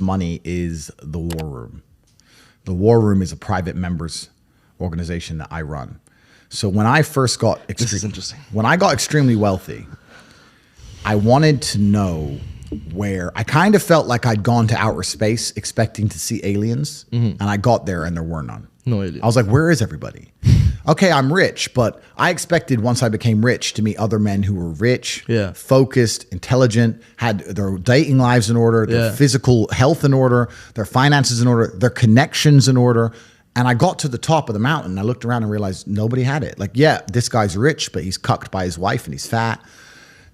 money is the War Room. The War Room is a private members organization that I run. So when I first got this is interesting. When I got extremely wealthy, I wanted to know where I kind of felt like I'd gone to outer space expecting to see aliens, and I got there and there were none. No aliens. I was like, where is everybody? Okay, I'm rich, but I expected once I became rich to meet other men who were rich, focused, intelligent, had their dating lives in order, their physical health in order, their finances in order, their connections in order. And I got to the top of the mountain and I looked around and realized nobody had it. Like, yeah, this guy's rich, but he's cucked by his wife and he's fat.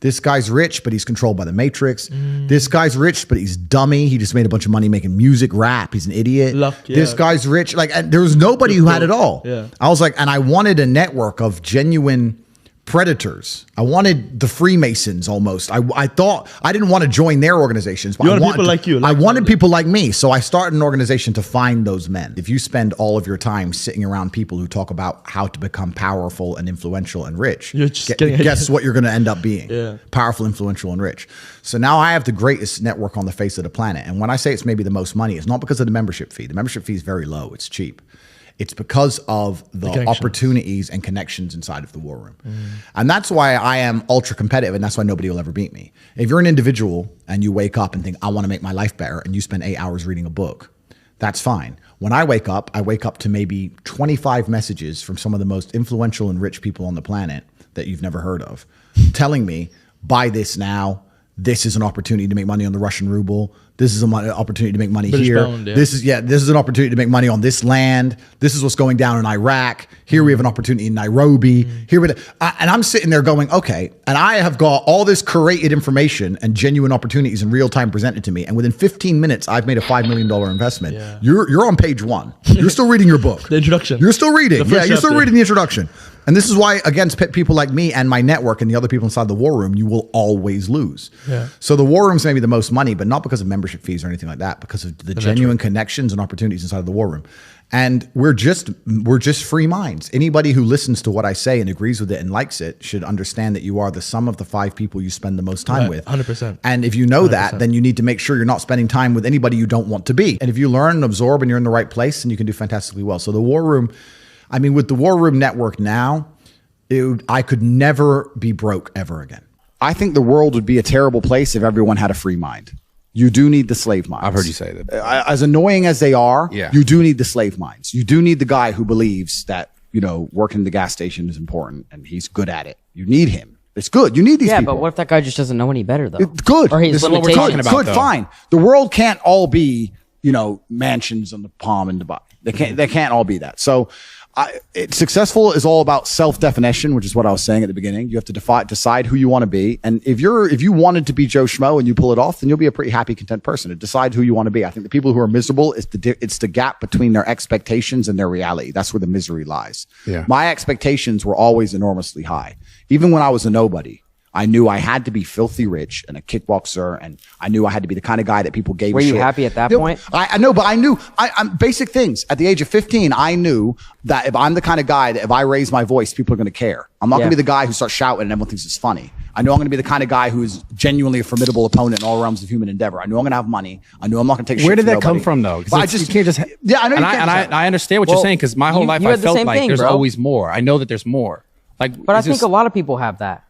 This guy's rich, but he's controlled by the Matrix. This guy's rich, but he's dummy. He just made a bunch of money making music, rap. He's an idiot. This guy's rich. Like, and there was nobody who had it all. I was like, and I wanted a network of genuine predators. I wanted the Freemasons almost. I thought I didn't want to join their organizations, but I wanted people like you. I wanted people like me. So I started an organization to find those men. If you spend all of your time sitting around people who talk about how to become powerful and influential and rich, guess what you're going to end up being? Powerful, influential, and rich. So now I have the greatest network on the face of the planet. And when I say it's maybe the most money, it's not because of the membership fee. The membership fee is very low. It's cheap. It's because of the opportunities and connections inside of the War Room. And that's why I am ultra competitive, and that's why nobody will ever beat me. If you're an individual and you wake up and think, I want to make my life better, and you spend 8 hours reading a book, that's fine. When I wake up to maybe 25 messages from some of the most influential and rich people on the planet that you've never heard of, telling me, buy this now. This is an opportunity to make money on the Russian ruble. This is an opportunity to make money British here. Pound, This is an opportunity to make money on this land. This is what's going down in Iraq. Here we have an opportunity in Nairobi. And I'm sitting there going, okay, and I have got all this curated information and genuine opportunities in real time presented to me. And within 15 minutes, I've made a $5 million investment. You're on page 1. You're still reading your book. The introduction. You're still reading. You're still reading the introduction. And this is why, against people like me and my network and the other people inside the War Room, you will always lose. So the War Room's maybe the most money, but not because of membership fees or anything like that, because of the genuine connections and opportunities inside of the War Room. And we're just free minds. Anybody who listens to what I say and agrees with it and likes it should understand that you are the sum of the 5 people you spend the most time with. 100%. And if you know 100%. That, then you need to make sure you're not spending time with anybody you don't want to be. And if you learn and absorb and you're in the right place, then you can do fantastically well. So the War Room, I mean, with the War Room network now, I could never be broke ever again. I think the world would be a terrible place if everyone had a free mind. You do need the slave minds. I've heard you say that. As annoying as they are, you do need the slave minds. You do need the guy who believes that, working the gas station is important and he's good at it. You need him. It's good. You need these people. Yeah, but what if that guy just doesn't know any better, though? It's good. Or he's this is what we're talking about, good, fine. The world can't all be, mansions on the Palm in Dubai. They can't all be that. So successful is all about self-definition, which is what I was saying at the beginning. You have to decide who you want to be. And if you wanted to be Joe Schmo and you pull it off, then you'll be a pretty happy, content person. Decide who you want to be. I think the people who are miserable, it's the gap between their expectations and their reality. That's where the misery lies. My expectations were always enormously high. Even when I was a nobody, I knew I had to be filthy rich and a kickboxer, and I knew I had to be the kind of guy that people gave a shit. Were you happy at that point? I know, but I knew I'm basic things. At the age of 15, I knew that if I'm the kind of guy that if I raise my voice, people are going to care. I'm not going to be the guy who starts shouting and everyone thinks it's funny. I know I'm going to be the kind of guy who is genuinely a formidable opponent in all realms of human endeavor. I know I'm going to have money. I know I'm not going to take shit. Where did from that come from, though? But you can't just. Yeah, I know. I understand what you're saying, because my whole life I felt like there's always more. I know that there's more. But I think a lot of people have that.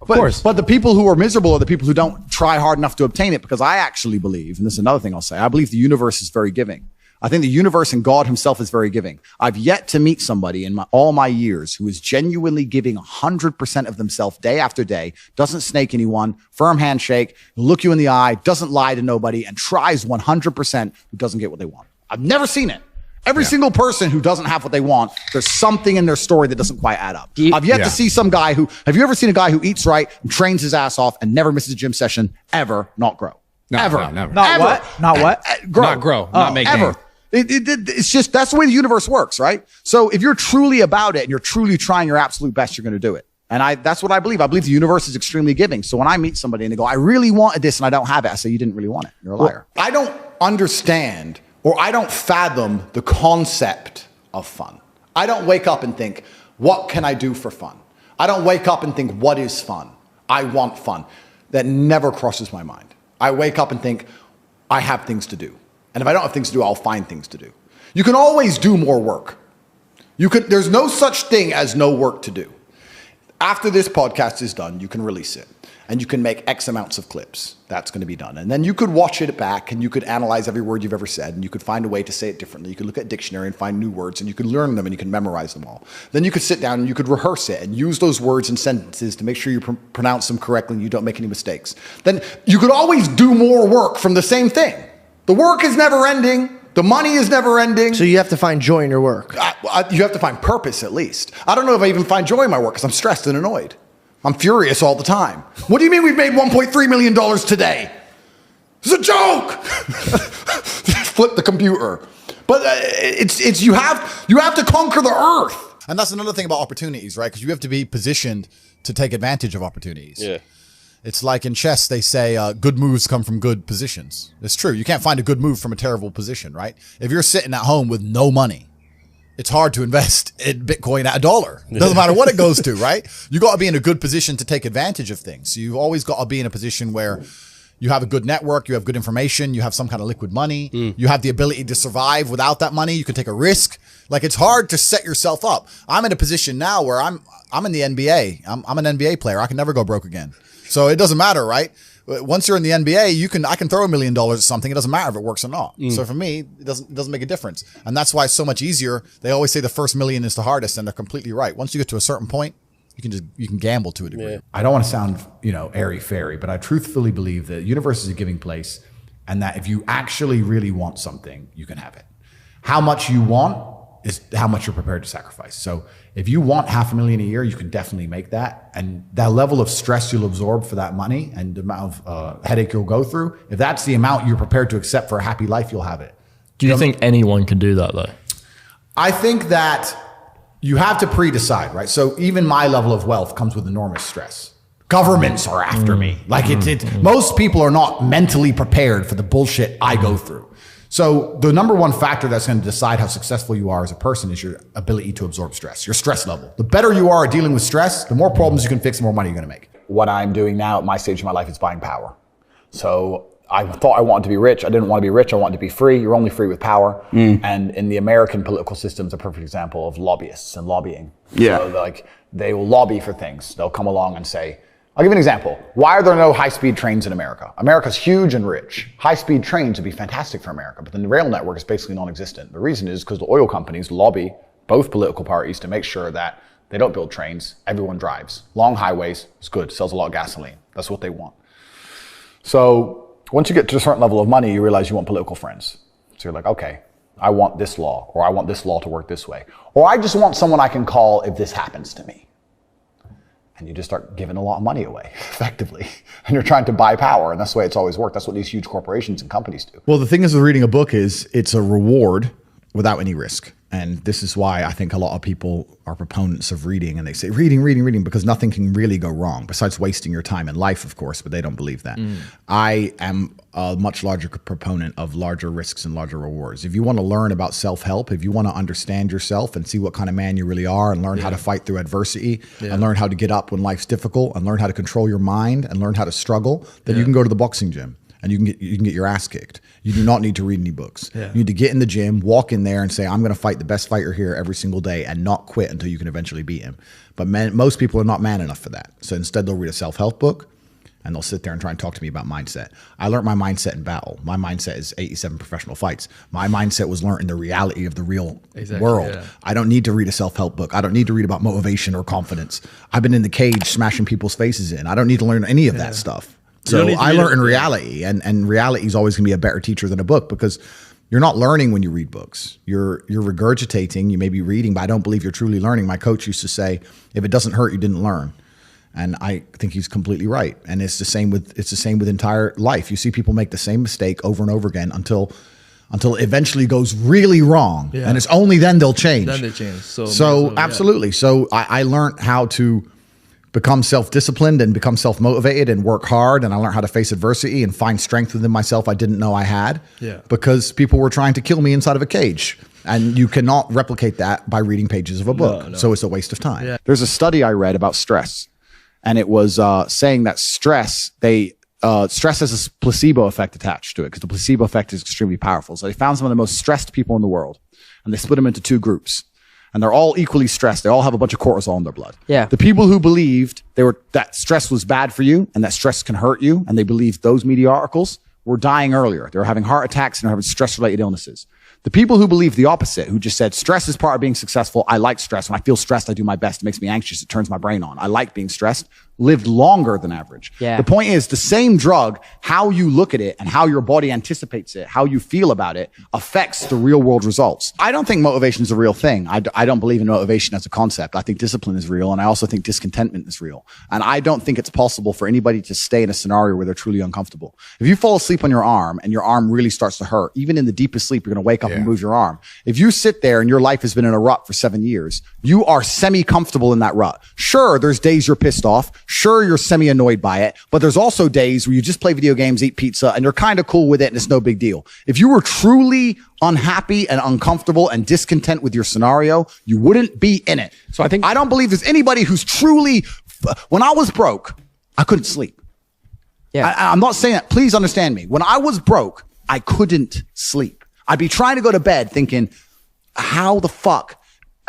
Of course. But the people who are miserable are the people who don't try hard enough to obtain it, because I actually believe, and this is another thing I'll say, I believe the universe is very giving. I think the universe and God himself is very giving. I've yet to meet somebody in all my years who is genuinely giving 100% of themselves day after day, doesn't snake anyone, firm handshake, look you in the eye, doesn't lie to nobody, and tries 100% who doesn't get what they want. I've never seen it. Every single person who doesn't have what they want, there's something in their story that doesn't quite add up. I've yet to see some guy have you ever seen a guy who eats right and trains his ass off and never misses a gym session ever not grow? Ever. No, never. Not ever. what? Not what? Grow. Not make ever. It's just, that's the way the universe works, right? So if you're truly about it and you're truly trying your absolute best, you're going to do it. And that's what I believe. I believe the universe is extremely giving. So when I meet somebody and they go, I really wanted this and I don't have it, I say, you didn't really want it. You're a liar. I don't understand, or I don't fathom the concept of fun. I don't wake up and think, what can I do for fun? I don't wake up and think, what is fun? I want fun. That never crosses my mind. I wake up and think, I have things to do. And if I don't have things to do, I'll find things to do. You can always do more work. There's no such thing as no work to do. After this podcast is done, you can release it. And you can make X amounts of clips. That's going to be done. And then you could watch it back and you could analyze every word you've ever said and you could find a way to say it differently. You could look at a dictionary and find new words and you could learn them and you can memorize them all. Then you could sit down and you could rehearse it and use those words and sentences to make sure you pronounce them correctly and you don't make any mistakes. Then you could always do more work from the same thing. The work is never ending. The money is never ending. So you have to find joy in your work. You have to find purpose at least. I don't know if I even find joy in my work because I'm stressed and annoyed. I'm furious all the time. What do you mean we've made $1.3 million today? It's a joke. Flip the computer. But you have to conquer the earth. And that's another thing about opportunities, right? Because you have to be positioned to take advantage of opportunities. Yeah. It's like in chess, they say good moves come from good positions. It's true. You can't find a good move from a terrible position, right? If you're sitting at home with no money, it's hard to invest in Bitcoin at $1. It doesn't matter what it goes to, right? You got to be in a good position to take advantage of things. So you've always got to be in a position where you have a good network, you have good information, you have some kind of liquid money, you have the ability to survive without that money, you can take a risk. Like it's hard to set yourself up. I'm in a position now where I'm in the NBA. I'm an NBA player. I can never go broke again. So it doesn't matter, right? Once you're in the NBA, I can throw $1 million at something. It doesn't matter if it works or not. So for me, it doesn't make a difference. And that's why it's so much easier. They always say the first million is the hardest, and they're completely right. Once you get to a certain point, you can gamble to a degree. Yeah. I don't want to sound, airy-fairy, but I truthfully believe that the universe is a giving place and that if you actually really want something, you can have it. How much you want is how much you're prepared to sacrifice. So if you want $500,000 a year, you can definitely make that. And that level of stress you'll absorb for that money and the amount of headache you'll go through, if that's the amount you're prepared to accept for a happy life, you'll have it. Do you think anyone can do that though? I think that you have to pre-decide, right? So even my level of wealth comes with enormous stress. Governments are after me. Like most people are not mentally prepared for the bullshit I go through. So the number one factor that's going to decide how successful you are as a person is your ability to absorb stress, your stress level. The better you are at dealing with stress, the more problems you can fix, the more money you're going to make. What I'm doing now at my stage of my life is buying power. So I thought I wanted to be rich. I didn't want to be rich. I wanted to be free. You're only free with power. And in the American political system, it's a perfect example of lobbyists and lobbying. Yeah. So they will lobby for things. They'll come along and say, I'll give you an example. Why are there no high-speed trains in America? America's huge and rich. High-speed trains would be fantastic for America, but the rail network is basically non-existent. The reason is because the oil companies lobby both political parties to make sure that they don't build trains, everyone drives. Long highways, it's good, sells a lot of gasoline. That's what they want. So once you get to a certain level of money, you realize you want political friends. So you're like, okay, I want this law, or I want this law to work this way. Or I just want someone I can call if this happens to me. And you just start giving a lot of money away, effectively. And you're trying to buy power, and that's the way it's always worked. That's what these huge corporations and companies do. Well, the thing is with reading a book is it's a reward without any risk. And this is why I think a lot of people are proponents of reading, and they say reading, because nothing can really go wrong besides wasting your time in life, of course, but they don't believe that. I am a much larger proponent of larger risks and larger rewards. If you want to learn about self-help, if you want to understand yourself and see what kind of man you really are and learn how to fight through adversity and learn how to get up when life's difficult and learn how to control your mind and learn how to struggle, then you can go to the boxing gym. And you can get your ass kicked. You do not need to read any books. You need to get in the gym, walk in there and say, I'm going to fight the best fighter here every single day and not quit until you can eventually beat him. But most people are not man enough for that. So instead they'll read a self-help book and they'll sit there and try and talk to me about mindset. I learned my mindset in battle. My mindset is 87 professional fights. My mindset was learned in the reality of the real world. I don't need to read a self-help book. I don't need to read about motivation or confidence. I've been in the cage smashing people's faces in. I don't need to learn any of that stuff. So I learned in reality, and reality is always going to be a better teacher than a book, because you're not learning when you read books. You're regurgitating. You may be reading, but I don't believe you're truly learning. My coach used to say, if it doesn't hurt, you didn't learn. And I think he's completely right. And it's the same with entire life. You see people make the same mistake over and over again until it eventually goes really wrong. And it's only then they'll change. Then they change. So absolutely. So I learned how to become self-disciplined and become self-motivated and work hard. And I learned how to face adversity and find strength within myself I didn't know I had, because people were trying to kill me inside of a cage. And you cannot replicate that by reading pages of a book. No. So it's a waste of time. There's a study I read about stress, and it was saying that stress, stress has a placebo effect attached to it because the placebo effect is extremely powerful. So they found some of the most stressed people in the world and they split them into 2 groups. And they're all equally stressed. They all have a bunch of cortisol in their blood. Yeah. The people who believed that stress was bad for you and that stress can hurt you, and they believed those media articles, were dying earlier. They were having heart attacks and having stress-related illnesses. The people who believed the opposite, who just said, stress is part of being successful. I like stress. When I feel stressed, I do my best. It makes me anxious. It turns my brain on. I like being stressed. Lived longer than average. Yeah. The point is, the same drug, how you look at it and how your body anticipates it, how you feel about it, affects the real world results. I don't think motivation is a real thing. I don't believe in motivation as a concept. I think discipline is real, and I also think discontentment is real. And I don't think it's possible for anybody to stay in a scenario where they're truly uncomfortable. If you fall asleep on your arm and your arm really starts to hurt, even in the deepest sleep, you're going to wake up and move your arm. If you sit there and your life has been in a rut for 7 years, you are semi-comfortable in that rut. Sure, there's days you're pissed off. Sure, you're semi-annoyed by it. But there's also days where you just play video games, eat pizza, and you're kind of cool with it and it's no big deal. If you were truly unhappy and uncomfortable and discontent with your scenario, you wouldn't be in it. So I don't believe there's anybody who's truly, when I was broke, I couldn't sleep. Yeah. I'm not saying that. Please understand me. When I was broke, I couldn't sleep. I'd be trying to go to bed thinking, how the fuck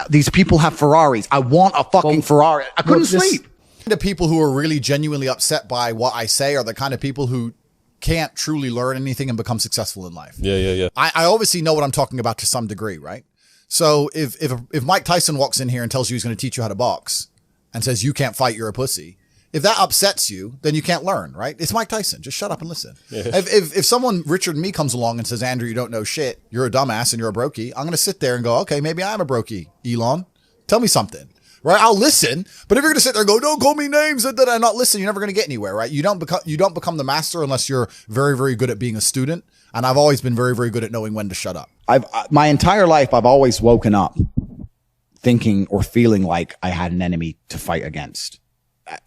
these people have Ferraris? I want a fucking Ferrari. I couldn't sleep. The people who are really genuinely upset by what I say are the kind of people who can't truly learn anything and become successful in life. Yeah. I obviously know what I'm talking about to some degree, right? So if Mike Tyson walks in here and tells you he's going to teach you how to box and says you can't fight, you're a pussy, if that upsets you, then you can't learn, right? It's Mike Tyson. Just shut up and listen. Yeah. If someone, Richard Me, comes along and says, Andrew, you don't know shit, you're a dumbass and you're a brokey, I'm going to sit there and go, okay, maybe I'm a brokey, Elon. Tell me something, right? I'll listen. But if you're going to sit there and go, don't call me names that I not listen, you're never going to get anywhere, right? You don't become the master unless you're very, very good at being a student. And I've always been very, very good at knowing when to shut up. My entire life, I've always woken up thinking or feeling like I had an enemy to fight against.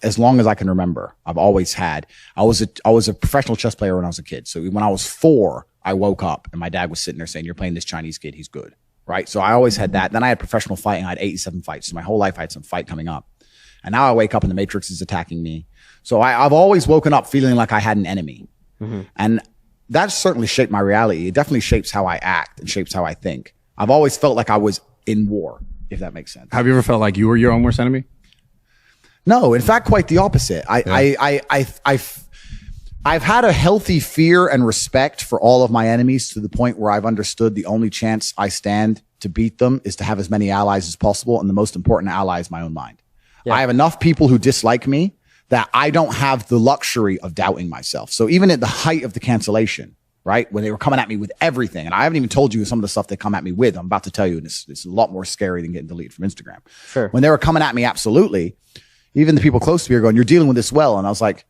As long as I can remember, I've always had. I was a professional chess player when I was a kid. So when I was 4, I woke up and my dad was sitting there saying, you're playing this Chinese kid. He's good. Right. So I always had that. Then I had professional fighting. I had 87 fights. So my whole life I had some fight coming up. And now I wake up and the Matrix is attacking me. So I've always woken up feeling like I had an enemy. Mm-hmm. And that certainly shaped my reality. It definitely shapes how I act and shapes how I think. I've always felt like I was in war, if that makes sense. Have you ever felt like you were your own worst enemy? No, in fact, quite the opposite. I've had a healthy fear and respect for all of my enemies to the point where I've understood the only chance I stand to beat them is to have as many allies as possible. And the most important ally is my own mind. Yeah. I have enough people who dislike me that I don't have the luxury of doubting myself. So even at the height of the cancellation, right, when they were coming at me with everything, and I haven't even told you some of the stuff they come at me with, I'm about to tell you, and it's a lot more scary than getting deleted from Instagram. Sure. When they were coming at me, absolutely. Even the people close to me are going, you're dealing with this well. And I was like,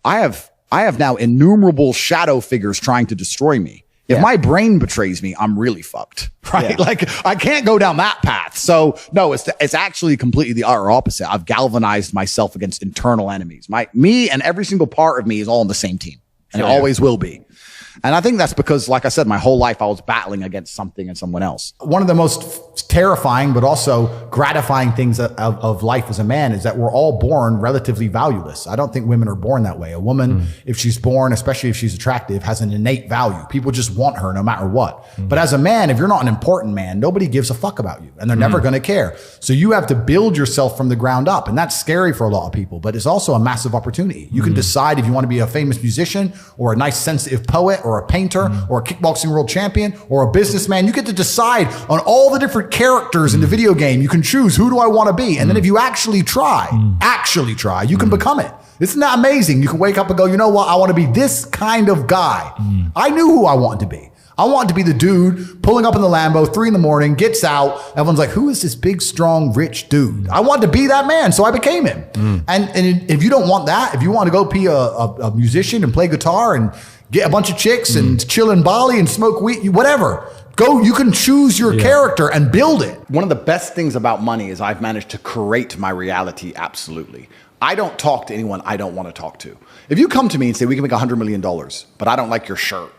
I have now innumerable shadow figures trying to destroy me. If my brain betrays me, I'm really fucked, right? Yeah. Like I can't go down that path. So no, it's actually completely the utter opposite. I've galvanized myself against internal enemies. Me and every single part of me is all on the same team, and it always will be. And I think that's because, like I said, my whole life I was battling against something and someone else. One of the most terrifying but also gratifying things of life as a man is that we're all born relatively valueless. I don't think women are born that way. A woman, if she's born, especially if she's attractive, has an innate value. People just want her no matter what. But as a man, if you're not an important man, nobody gives a fuck about you and they're never going to care. So you have to build yourself from the ground up. And that's scary for a lot of people, but it's also a massive opportunity. You can decide if you want to be a famous musician or a nice sensitive poet or a painter or a kickboxing world champion or a businessman. You get to decide on all the different characters in the video game. You can choose, who do I want to be? And then if you actually try, you can become it. Isn't that amazing? You can wake up and go, you know what? I want to be this kind of guy. I knew who I wanted to be. I wanted to be the dude pulling up in the Lambo, 3 a.m, gets out. Everyone's like, who is this big, strong, rich dude? I wanted to be that man. So I became him. And if you don't want that, if you want to go be a musician and play guitar and get a bunch of chicks and chill in Bali and smoke weed, whatever. Go, you can choose your character and build it. One of the best things about money is I've managed to create my reality absolutely. I don't talk to anyone I don't want to talk to. If you come to me and say, we can make $100 million, but I don't like your shirt,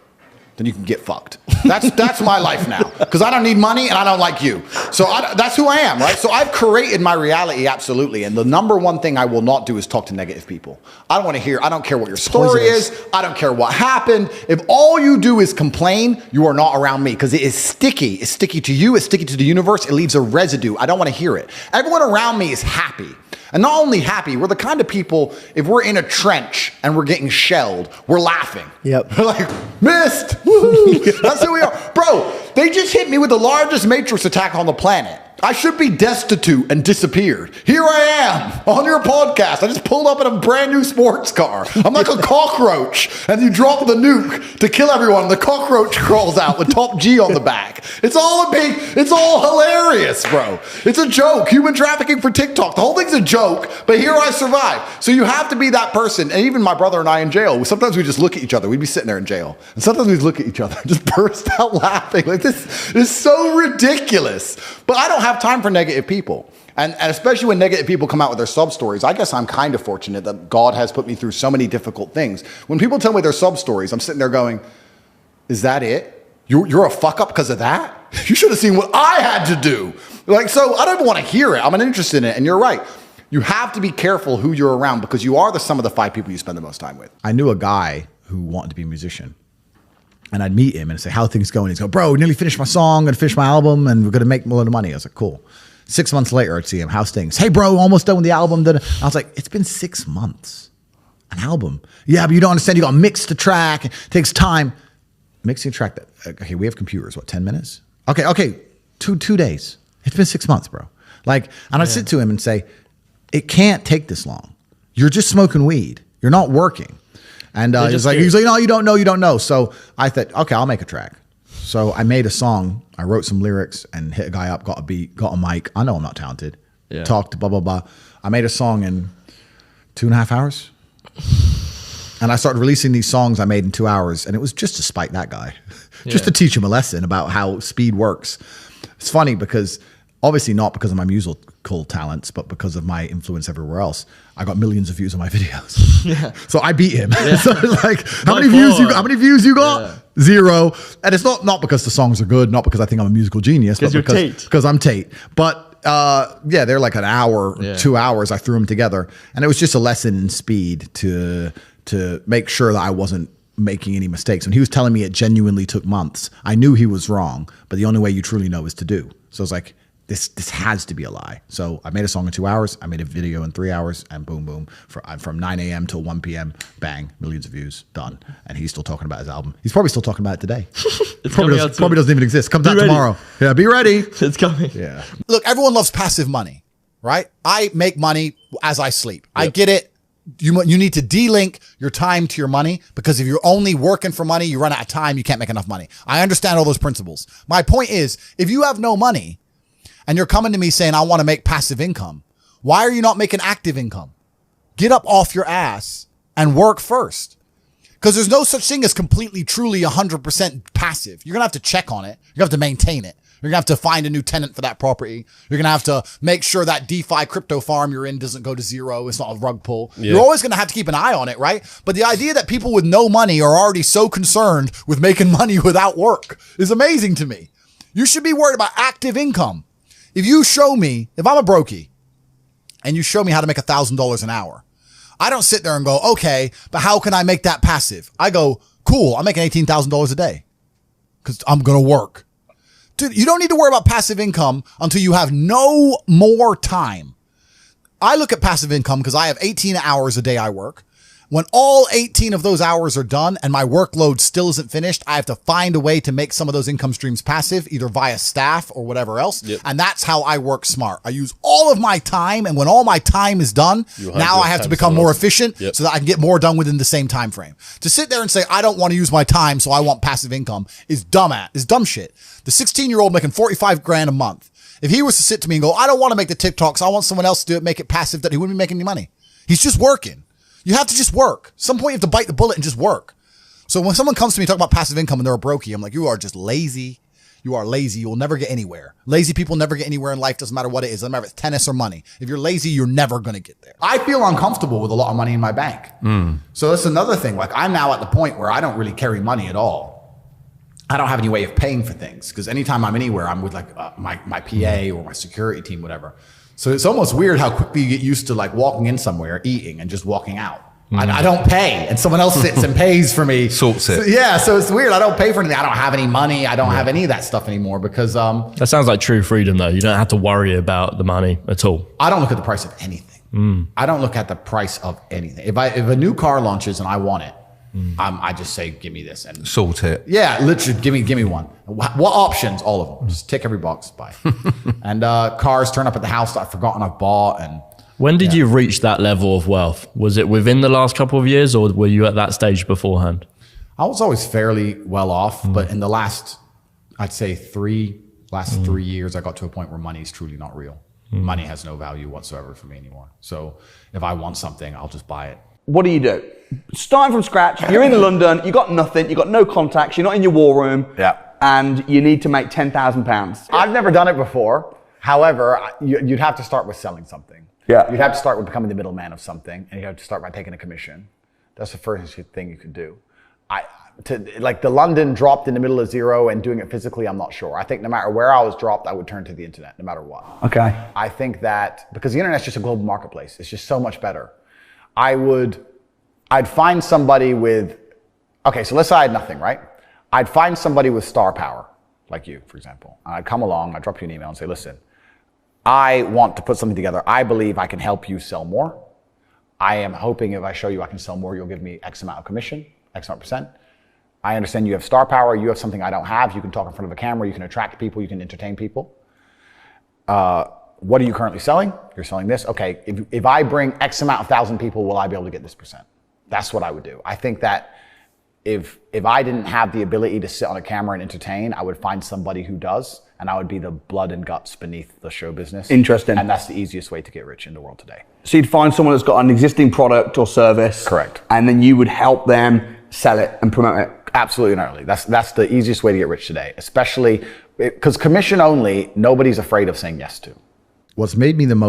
then you can get fucked. That's my life now, because I don't need money and I don't like you. So that's who I am, right? So I've created my reality, absolutely. And the number one thing I will not do is talk to negative people. I don't want to hear, I don't care what your story is. I don't care what happened. If all you do is complain, you are not around me, because it is sticky. It's sticky to you. It's sticky to the universe. It leaves a residue. I don't want to hear it. Everyone around me is happy. And not only happy, we're the kind of people, if we're in a trench and we're getting shelled, we're laughing. Yep. We're like, missed. That's who we are. Bro, they just hit me with the largest matrix attack on the planet. I should be destitute and disappeared. Here I am on your podcast. I just pulled up in a brand new sports car. I'm like a cockroach, and you drop the nuke to kill everyone. The cockroach crawls out with Top G on the back. It's all hilarious, bro. It's a joke. Human trafficking for TikTok. The whole thing's a joke, but here I survive. So you have to be that person. And even my brother and I in jail, sometimes we just look at each other. We'd be sitting there in jail, and sometimes we'd look at each other and just burst out laughing. Like, this is so ridiculous. But I don't have time for negative people. And especially when negative people come out with their sub stories, I guess I'm kind of fortunate that God has put me through so many difficult things. When people tell me their sub stories, I'm sitting there going, is that it? You're a fuck up because of that? You should have seen what I had to do. Like, so I don't even want to hear it. I'm uninterested in it. And you're right. You have to be careful who you're around, because you are the sum of the 5 people you spend the most time with. I knew a guy who wanted to be a musician. And I'd meet him and say, how are things going? He'd go, bro, nearly finished my song, gonna finish my album, and we're gonna make a lot of money. I was like, cool. 6 months later, I'd see him, how's things? Hey, bro, almost done with the album. I was like, it's been 6 months. An album. Yeah, but you don't understand. You gotta mix the track. It takes time. Mixing a track. Okay, we have computers, what, 10 minutes? Okay, two days. It's been 6 months, bro. Like, and I'd sit to him and say, it can't take this long. You're just smoking weed. You're not working. And he's like, no, you don't know. So I thought, okay, I'll make a track. So I made a song. I wrote some lyrics and hit a guy up, got a beat, got a mic. I know I'm not talented. Yeah. Talked, blah, blah, blah. I made a song in 2.5 hours. And I started releasing these songs I made in 2 hours. And it was just to spite that guy, just to teach him a lesson about how speed works. It's funny because obviously not because of my musical talents, but because of my influence everywhere else. I got millions of views on my videos. Yeah. So I beat him. Yeah. So like, how many views you got? Yeah. 0. And it's not because the songs are good, not because I think I'm a musical genius, but because I'm Tate. But yeah, they're like an hour, 2 hours. I threw them together, and it was just a lesson in speed to make sure that I wasn't making any mistakes. When he was telling me it genuinely took months, I knew he was wrong, but the only way you truly know is to do. So I was like, this has to be a lie. So I made a song in 2 hours. I made a video in 3 hours, and boom, boom. From 9 a.m. till 1 p.m., bang, millions of views, done. And he's still talking about his album. He's probably still talking about it today. probably doesn't even exist. Comes out tomorrow. Yeah, be ready. It's coming. Yeah. Look, everyone loves passive money, right? I make money as I sleep. Yep. I get it. You need to de-link your time to your money, because if you're only working for money, you run out of time, you can't make enough money. I understand all those principles. My point is, if you have no money, and you're coming to me saying, I want to make passive income, why are you not making active income? Get up off your ass and work first. Because there's no such thing as completely, truly 100% passive. You're going to have to check on it. You're going to have to maintain it. You're going to have to find a new tenant for that property. You're going to have to make sure that DeFi crypto farm you're in doesn't go to zero. It's not a rug pull. Yeah. You're always going to have to keep an eye on it, right? But the idea that people with no money are already so concerned with making money without work is amazing to me. You should be worried about active income. If you show me, if I'm a brokey and you show me how to make $1,000 an hour, I don't sit there and go, okay, but how can I make that passive? I go, cool, I'm making $18,000 a day because I'm going to work. Dude, you don't need to worry about passive income until you have no more time. I look at passive income because I have 18 hours a day I work. When all 18 of those hours are done and my workload still isn't finished, I have to find a way to make some of those income streams passive, either via staff or whatever else. Yep. And that's how I work smart. I use all of my time, and when all my time is done, now I have to become more efficient so that I can get more done within the same time frame. To sit there and say, I don't want to use my time, so I want passive income is dumb shit. The 16-year-old making 45 grand a month, if he was to sit to me and go, I don't want to make the TikToks, I want someone else to do it, make it passive, that he wouldn't be making any money. He's just working. You have to just work. Some point you have to bite the bullet and just work. So when someone comes to me talking about passive income and they're a brokey, I'm like, you are just lazy. You are lazy. You will never get anywhere. Lazy people never get anywhere in life. Doesn't matter what it is. Doesn't matter if it's tennis or money. If you're lazy, you're never going to get there. I feel uncomfortable with a lot of money in my bank. So that's another thing. Like, I'm now at the point where I don't really carry money at all. I don't have any way of paying for things because anytime I'm anywhere, I'm with like my PA or my security team, whatever. So it's almost weird how quickly you get used to like walking in somewhere, eating, and just walking out. I don't pay, and someone else sits and pays for me. Sorts it. So, yeah, so it's weird. I don't pay for anything. I don't have any money. I don't have any of that stuff anymore because that sounds like true freedom, though. You don't have to worry about the money at all. I don't look at the price of anything. I don't look at the price of anything. If a new car launches and I want it, I just say, give me this and sort it. Yeah, literally, give me one. What options? All of them. Just tick every box, buy. And cars turn up at the house that I've forgotten I've bought. And when did you reach that level of wealth? Was it within the last couple of years, or were you at that stage beforehand? I was always fairly well off, but in the last, I'd say 3 years, I got to a point where money is truly not real. Money has no value whatsoever for me anymore. So if I want something, I'll just buy it. What do? Starting from scratch, you're in London, you got nothing, you got no contacts, you're not in your war room, and you need to make £10,000. I've never done it before. However, you'd have to start with selling something. Yeah. You'd have to start with becoming the middleman of something, and you have to start by taking a commission. That's the first thing you could do. Like the London dropped in the middle of zero and doing it physically, I'm not sure. I think no matter where I was dropped, I would turn to the internet, no matter what. Okay. I think that because the internet's just a global marketplace, it's just so much better. I'd find somebody with, okay, so let's say I had nothing, right? I'd find somebody with star power, like you, for example. And I'd come along, I'd drop you an email and say, listen, I want to put something together. I believe I can help you sell more. I am hoping if I show you I can sell more, you'll give me X amount of commission, X amount percent. I understand you have star power. You have something I don't have. You can talk in front of a camera. You can attract people. You can entertain people. What are you currently selling? You're selling this. Okay, if I bring X amount of 1,000 people, will I be able to get this percent? That's what I would do. I think that if I didn't have the ability to sit on a camera and entertain, I would find somebody who does, and I would be the blood and guts beneath the show business. Interesting. And that's the easiest way to get rich in the world today. So you'd find someone that's got an existing product or service. Correct. And then you would help them sell it and promote it. Absolutely and utterly. That's the easiest way to get rich today, especially because commission only, nobody's afraid of saying yes to. What's made me the most